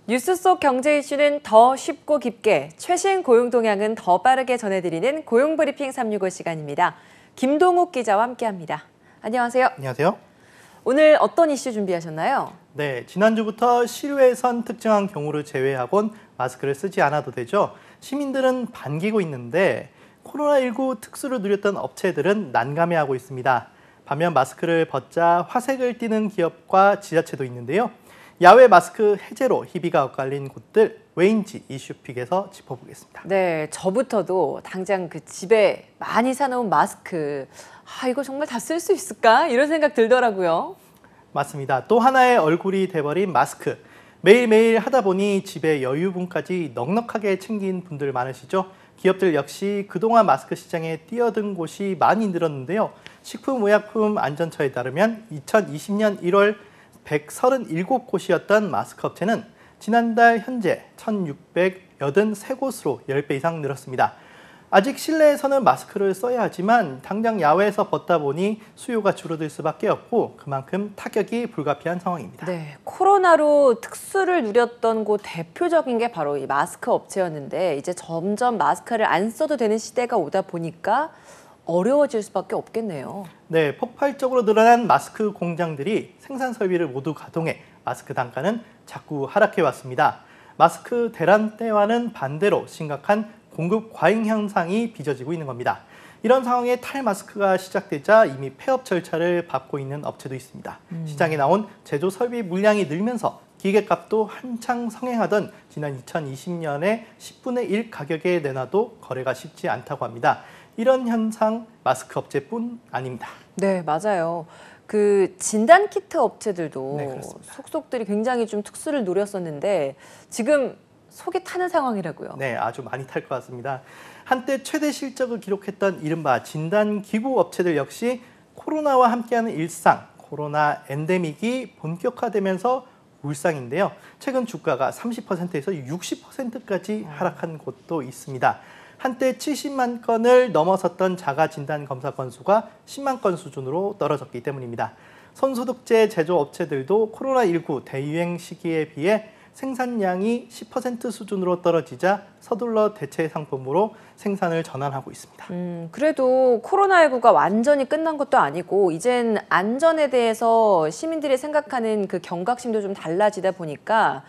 뉴스 속 경제 이슈는 더 쉽고 깊게, 최신 고용 동향은 더 빠르게 전해드리는 고용브리핑 365 시간입니다. 김동욱 기자와 함께합니다. 안녕하세요. 안녕하세요. 오늘 어떤 이슈 준비하셨나요? 네, 지난주부터 실외에선 특정한 경우를 제외하곤 마스크를 쓰지 않아도 되죠. 시민들은 반기고 있는데 코로나19 특수를 누렸던 업체들은 난감해하고 있습니다. 반면 마스크를 벗자 화색을 띠는 기업과 지자체도 있는데요. 야외 마스크 해제로 희비가 엇갈린 곳들 왜인지 이슈픽에서 짚어보겠습니다. 네, 저부터도 당장 그 집에 많이 사놓은 마스크, 이거 정말 다 쓸 수 있을까? 이런 생각 들더라고요. 맞습니다. 또 하나의 얼굴이 돼버린 마스크. 매일매일 하다 보니 집에 여유분까지 넉넉하게 챙긴 분들 많으시죠? 기업들 역시 그동안 마스크 시장에 뛰어든 곳이 많이 늘었는데요. 식품의약품안전처에 따르면 2020년 1월 137곳이었던 마스크 업체는 지난달 현재 1,683곳으로 10배 이상 늘었습니다. 아직 실내에서는 마스크를 써야 하지만 당장 야외에서 벗다 보니 수요가 줄어들 수밖에 없고 그만큼 타격이 불가피한 상황입니다. 네, 코로나로 특수를 누렸던 곳 대표적인 게 바로 이 마스크 업체였는데 이제 점점 마스크를 안 써도 되는 시대가 오다 보니까 어려워질 수밖에 없겠네요. 네, 폭발적으로 늘어난 마스크 공장들이 생산 설비를 모두 가동해 마스크 단가는 자꾸 하락해 왔습니다. 마스크 대란 때와는 반대로 심각한 공급 과잉 현상이 빚어지고 있는 겁니다. 이런 상황에 탈마스크가 시작되자 이미 폐업 절차를 밟고 있는 업체도 있습니다. 시장에 나온 제조 설비 물량이 늘면서 기계값도 한창 성행하던 지난 2020년에 10분의 1 가격에 내놔도 거래가 쉽지 않다고 합니다. 이런 현상 마스크 업체뿐 아닙니다. 네, 맞아요. 그 진단키트 업체들도 네, 속속들이 굉장히 좀 특수를 누렸었는데 지금 속이 타는 상황이라고요. 네, 아주 많이 탈 것 같습니다. 한때 최대 실적을 기록했던 이른바 진단기구 업체들 역시 코로나와 함께하는 일상, 코로나 엔데믹이 본격화되면서 울상인데요. 최근 주가가 30%에서 60%까지 하락한 곳도 있습니다. 한때 70만 건을 넘어섰던 자가 진단 검사 건수가 10만 건 수준으로 떨어졌기 때문입니다. 손소독제 제조업체들도 코로나19 대유행 시기에 비해 생산량이 10% 수준으로 떨어지자 서둘러 대체 상품으로 생산을 전환하고 있습니다. 그래도 코로나19가 완전히 끝난 것도 아니고 이젠 안전에 대해서 시민들이 생각하는 그 경각심도 좀 달라지다 보니까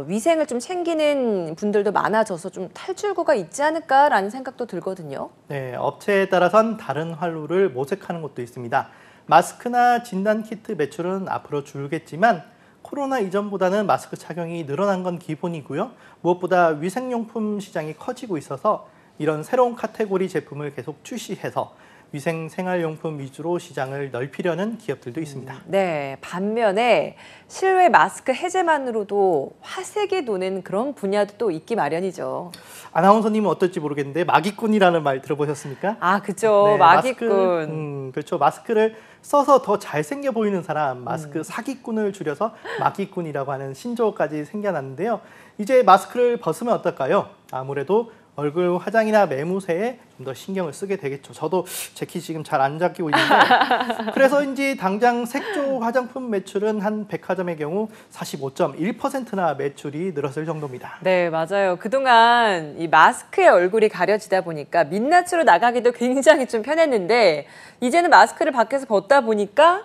위생을 좀 챙기는 분들도 많아져서 좀 탈출구가 있지 않을까라는 생각도 들거든요. 네, 업체에 따라선 다른 활로를 모색하는 곳도 있습니다. 마스크나 진단키트 매출은 앞으로 줄겠지만 코로나 이전보다는 마스크 착용이 늘어난 건 기본이고요. 무엇보다 위생용품 시장이 커지고 있어서 이런 새로운 카테고리 제품을 계속 출시해서 위생 생활용품 위주로 시장을 넓히려는 기업들도 있습니다. 네, 반면에 실외 마스크 해제만으로도 화색이 도는 그런 분야도 또 있기 마련이죠. 아나운서님은 어떨지 모르겠는데 마기꾼이라는 말 들어보셨습니까? 아, 그죠. 네, 마기꾼. 그렇죠. 마스크를 써서 더 잘생겨 보이는 사람, 마스크 사기꾼을 줄여서 마기꾼이라고 하는 신조어까지 생겨났는데요. 이제 마스크를 벗으면 어떨까요? 아무래도 얼굴 화장이나 매무새에 좀 더 신경을 쓰게 되겠죠. 저도 제 키 지금 잘 안 잡히고 있는데 그래서인지 당장 색조 화장품 매출은 한 백화점의 경우 45.1%나 매출이 늘었을 정도입니다. 네, 맞아요. 그동안 이 마스크에 얼굴이 가려지다 보니까 민낯으로 나가기도 굉장히 좀 편했는데 이제는 마스크를 밖에서 벗다 보니까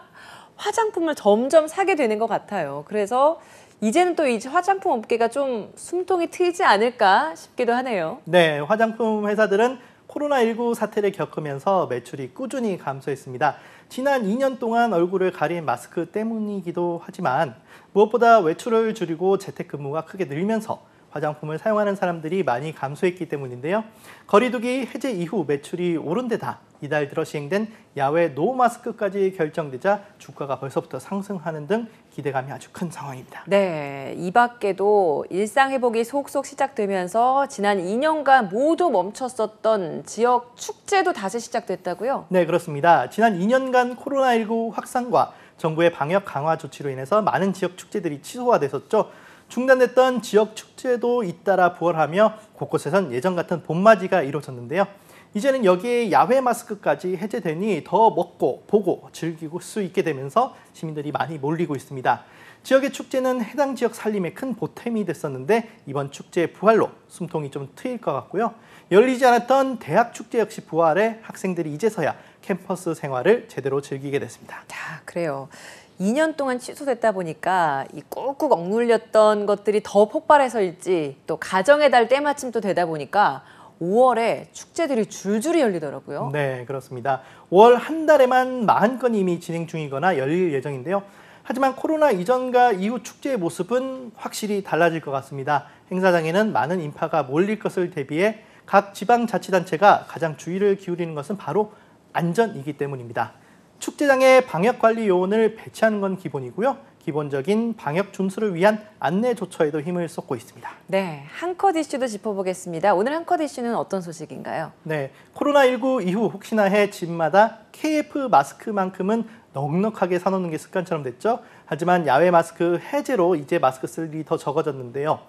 화장품을 점점 사게 되는 것 같아요. 그래서 이제는 또 이 화장품 업계가 좀 숨통이 트이지 않을까 싶기도 하네요. 네, 화장품 회사들은 코로나19 사태를 겪으면서 매출이 꾸준히 감소했습니다. 지난 2년 동안 얼굴을 가린 마스크 때문이기도 하지만 무엇보다 외출을 줄이고 재택근무가 크게 늘면서 화장품을 사용하는 사람들이 많이 감소했기 때문인데요. 거리두기 해제 이후 매출이 오른 데다 이달 들어 시행된 야외 노 마스크까지 결정되자 주가가 벌써부터 상승하는 등 기대감이 아주 큰 상황입니다. 네, 이 밖에도 일상 회복이 속속 시작되면서 지난 2년간 모두 멈췄었던 지역 축제도 다시 시작됐다고요? 네, 그렇습니다. 지난 2년간 코로나19 확산과 정부의 방역 강화 조치로 인해서 많은 지역 축제들이 취소가 됐었죠. 중단됐던 지역 축제도 잇따라 부활하며 곳곳에선 예전 같은 봄맞이가 이루어졌는데요. 이제는 여기에 야외 마스크까지 해제되니 더 먹고 보고 즐기고 수 있게 되면서 시민들이 많이 몰리고 있습니다. 지역의 축제는 해당 지역 살림에 큰 보탬이 됐었는데 이번 축제의 부활로 숨통이 좀 트일 것 같고요. 열리지 않았던 대학 축제 역시 부활해 학생들이 이제서야 캠퍼스 생활을 제대로 즐기게 됐습니다. 자, 그래요. 2년 동안 취소됐다 보니까 이 꾹꾹 억눌렸던 것들이 더 폭발해서일지 또 가정의 달 때마침 또 되다 보니까 5월에 축제들이 줄줄이 열리더라고요. 네, 그렇습니다. 5월 한 달에만 40건이 이미 진행 중이거나 열릴 예정인데요. 하지만 코로나 이전과 이후 축제의 모습은 확실히 달라질 것 같습니다. 행사장에는 많은 인파가 몰릴 것을 대비해 각 지방자치단체가 가장 주의를 기울이는 것은 바로 안전이기 때문입니다. 축제장에 방역관리 요원을 배치하는 건 기본이고요. 기본적인 방역 준수를 위한 안내 조처에도 힘을 쏟고 있습니다. 네, 한컷 이슈도 짚어보겠습니다. 오늘 한컷 이슈는 어떤 소식인가요? 네, 코로나19 이후 혹시나 해 집마다 KF 마스크만큼은 넉넉하게 사놓는 게 습관처럼 됐죠. 하지만 야외 마스크 해제로 이제 마스크 쓸 일이 더 적어졌는데요.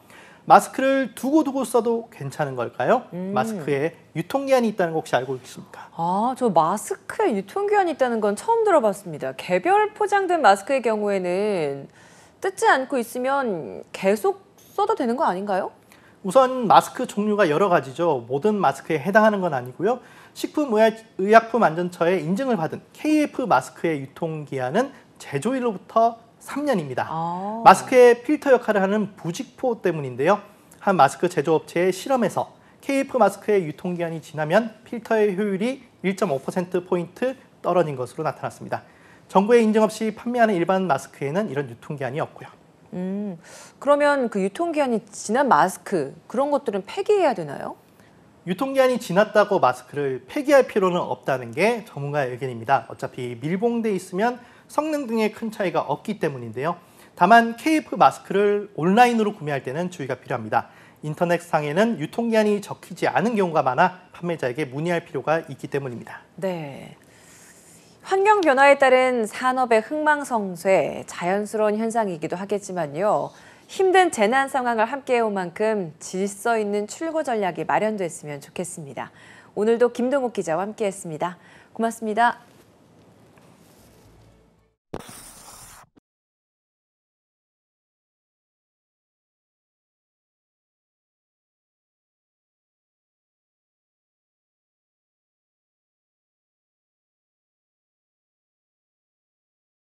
마스크를 두고두고 써도 괜찮은 걸까요? 마스크에 유통기한이 있다는 거 혹시 알고 계십니까? 아, 저 마스크에 유통기한이 있다는 건 처음 들어봤습니다. 개별 포장된 마스크의 경우에는 뜯지 않고 있으면 계속 써도 되는 거 아닌가요? 우선 마스크 종류가 여러 가지죠. 모든 마스크에 해당하는 건 아니고요. 식품의약품안전처의 인증을 받은 KF 마스크의 유통기한은 제조일로부터 3년입니다. 마스크의 필터 역할을 하는 부직포 때문인데요. 한 마스크 제조업체의 실험에서 KF 마스크의 유통기한이 지나면 필터의 효율이 1.5%포인트 떨어진 것으로 나타났습니다. 정부의 인증 없이 판매하는 일반 마스크에는 이런 유통기한이 없고요. 그러면 그 유통기한이 지난 마스크, 그런 것들은 폐기해야 되나요? 유통기한이 지났다고 마스크를 폐기할 필요는 없다는 게 전문가의 의견입니다. 어차피 밀봉돼 있으면 성능 등의 큰 차이가 없기 때문인데요. 다만 KF 마스크를 온라인으로 구매할 때는 주의가 필요합니다. 인터넷상에는 유통기한이 적히지 않은 경우가 많아 판매자에게 문의할 필요가 있기 때문입니다. 네. 환경 변화에 따른 산업의 흥망성쇠, 자연스러운 현상이기도 하겠지만요. 힘든 재난 상황을 함께해온 만큼 질서 있는 출구 전략이 마련됐으면 좋겠습니다. 오늘도 김동욱 기자와 함께했습니다. 고맙습니다.